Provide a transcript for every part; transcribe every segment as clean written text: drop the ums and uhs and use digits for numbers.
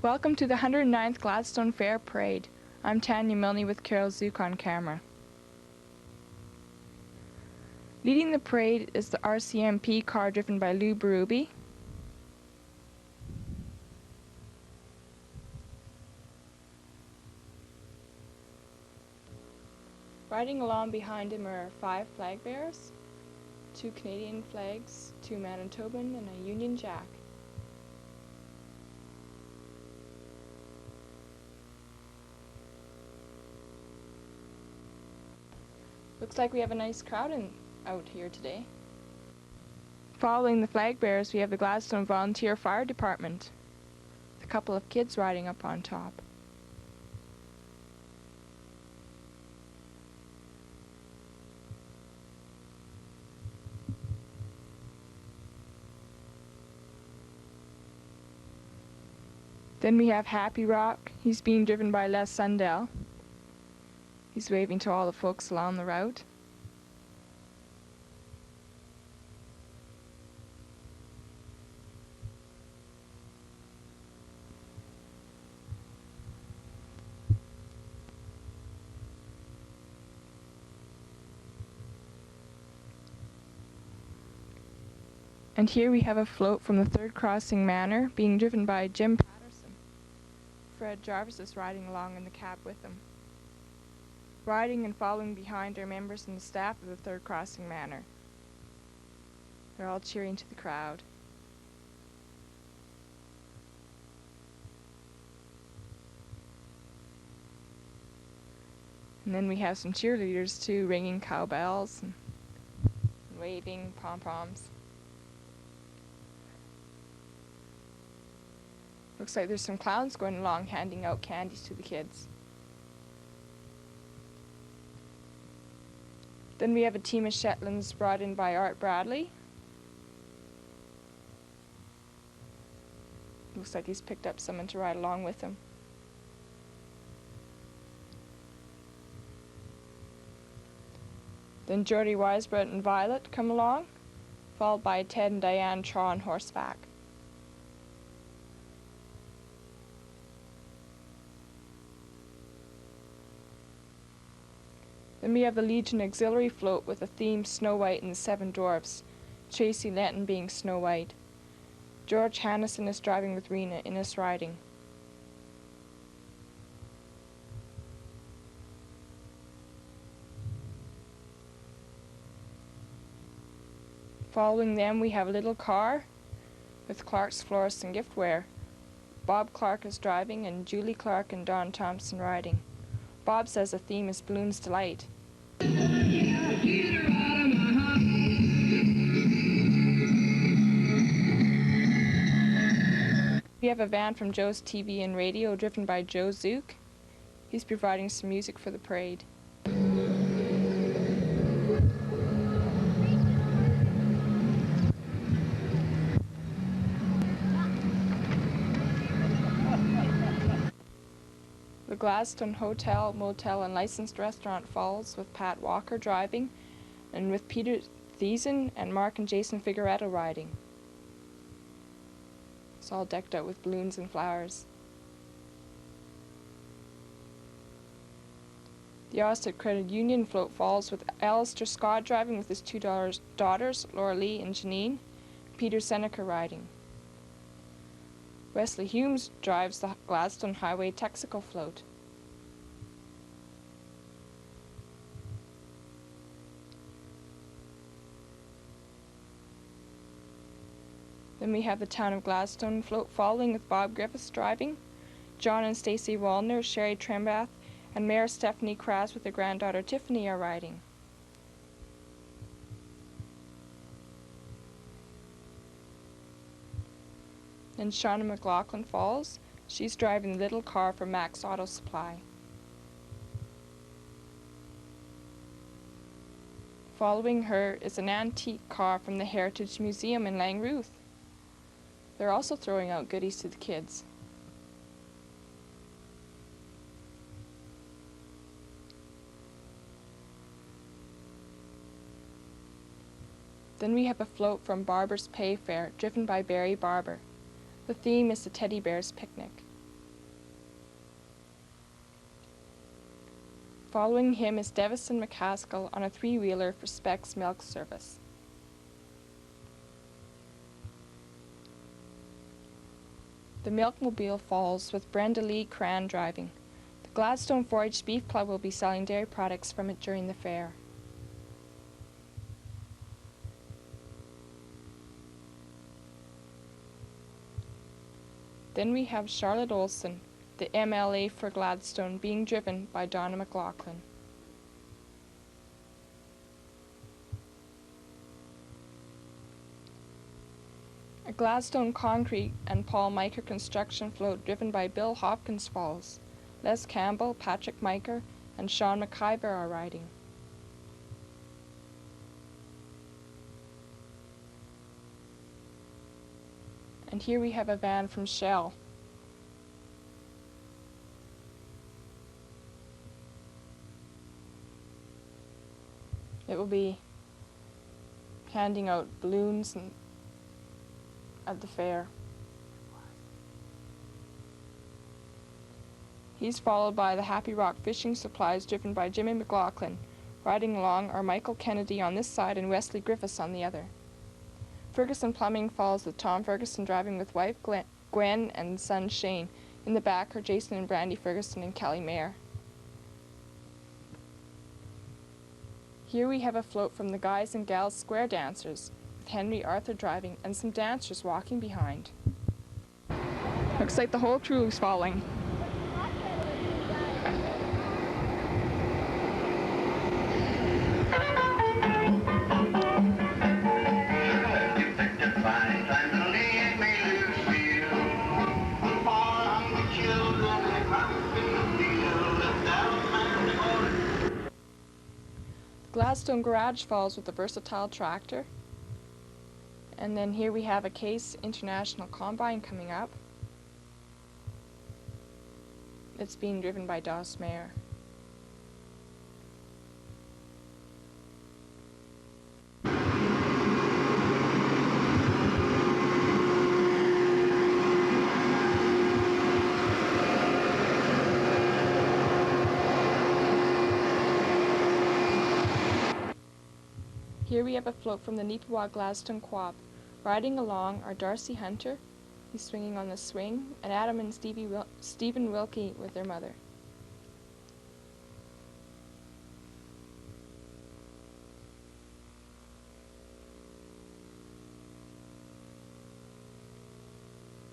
Welcome to the 109th Gladstone Fair Parade. I'm Tanya Milne with Carol Zook on camera. Leading the parade is the RCMP car driven by Lou Berube. Riding along behind him are 5 flag bearers, 2 Canadian flags, 2 Manitoban, and a Union Jack. Looks like we have a nice crowd out here today. Following the flag bearers, we have the Gladstone Volunteer Fire Department, with a couple of kids riding up on top. Then we have Happy Rock. He's being driven by Les Sundell. He's waving to all the folks along the route. And here we have a float from the Third Crossing Manor being driven by Jim Patterson. Fred Jarvis is riding along in the cab with him. Riding and following behind are members and the staff of the Third Crossing Manor. They're all cheering to the crowd. And then we have some cheerleaders too, ringing cowbells and waving pom-poms. Looks like there's some clowns going along handing out candies to the kids. Then we have a team of Shetlands brought in by Art Bradley. Looks like he's picked up someone to ride along with him. Then Jody Weisbrot and Violet come along, followed by Ted and Diane Traw on horseback. Then we have the Legion Auxiliary float with the theme Snow White and the Seven Dwarfs, Tracy Lenton being Snow White. George Hannison is driving with Rena Innes riding. Following them we have a little car with Clark's Florist and Giftware. Bob Clark is driving and Julie Clark and Don Thompson riding. Bob says the theme is Balloon's Delight. We have a van from Joe's TV and Radio driven by Joe Zook. He's providing some music for the parade. The Gladstone Hotel, Motel and Licensed Restaurant follows with Pat Walker driving and with Peter Thiessen and Mark and Jason Figueretto riding. It's all decked out with balloons and flowers. The Austin Credit Union float falls with Alistair Scott driving with his 2 daughters, Laura Lee and Janine, Peter Seneca riding. Wesley Humes drives the Gladstone Highway Texaco float. Then we have the Town of Gladstone float following with Bob Griffiths driving, John and Stacey Wallner, Sherry Trembath, and Mayor Stephanie Kras with their granddaughter Tiffany are riding. Then Shauna McLaughlin falls. She's driving the little car for Max Auto Supply. Following her is an antique car from the Heritage Museum in Langruth. They're also throwing out goodies to the kids. Then we have a float from Barber's Pay Fair, driven by Barry Barber. The theme is the Teddy Bear's Picnic. Following him is Devison McCaskill on a three-wheeler for Specs Milk Service. The Milkmobile follows with Brenda Lee Cran driving. The Gladstone 4-H Beef Club will be selling dairy products from it during the fair. Then we have Charlotte Olson, the MLA for Gladstone, being driven by Donna McLaughlin. A Gladstone Concrete and Paul Miker construction float driven by Bill Hopkins Falls. Les Campbell, Patrick Miker, and Sean McIver are riding. And here we have a van from Shell. It will be handing out balloons at the fair. He's followed by the Happy Rock Fishing Supplies driven by Jimmy McLaughlin. Riding along are Michael Kennedy on this side and Wesley Griffiths on the other. Ferguson Plumbing follows with Tom Ferguson driving with wife Gwen and son Shane. In the back are Jason and Brandy Ferguson and Kelly Mayer. Here we have a float from the Guys and Gals Square Dancers, with Henry Arthur driving and some dancers walking behind. Looks like the whole crew is following. Gladstone Garage falls with a versatile tractor. And then here we have a Case International Combine coming up. It's being driven by Doss Mayer. Here we have a float from the Neepawa Gladstone Co-op. Riding along are Darcy Hunter, he's swinging on the swing, and Adam and Stephen Wilkie with their mother.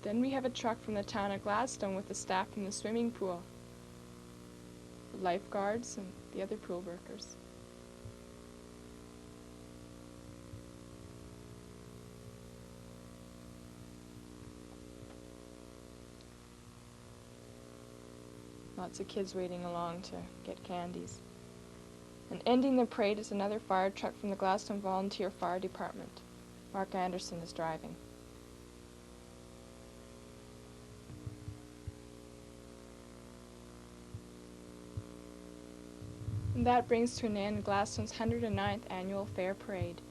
Then we have a truck from the town of Gladstone with the staff from the swimming pool, the lifeguards and the other pool workers. Lots of kids waiting along to get candies. And ending the parade is another fire truck from the Gladstone Volunteer Fire Department. Mark Anderson is driving. And that brings to an end Gladstone's 109th annual fair parade.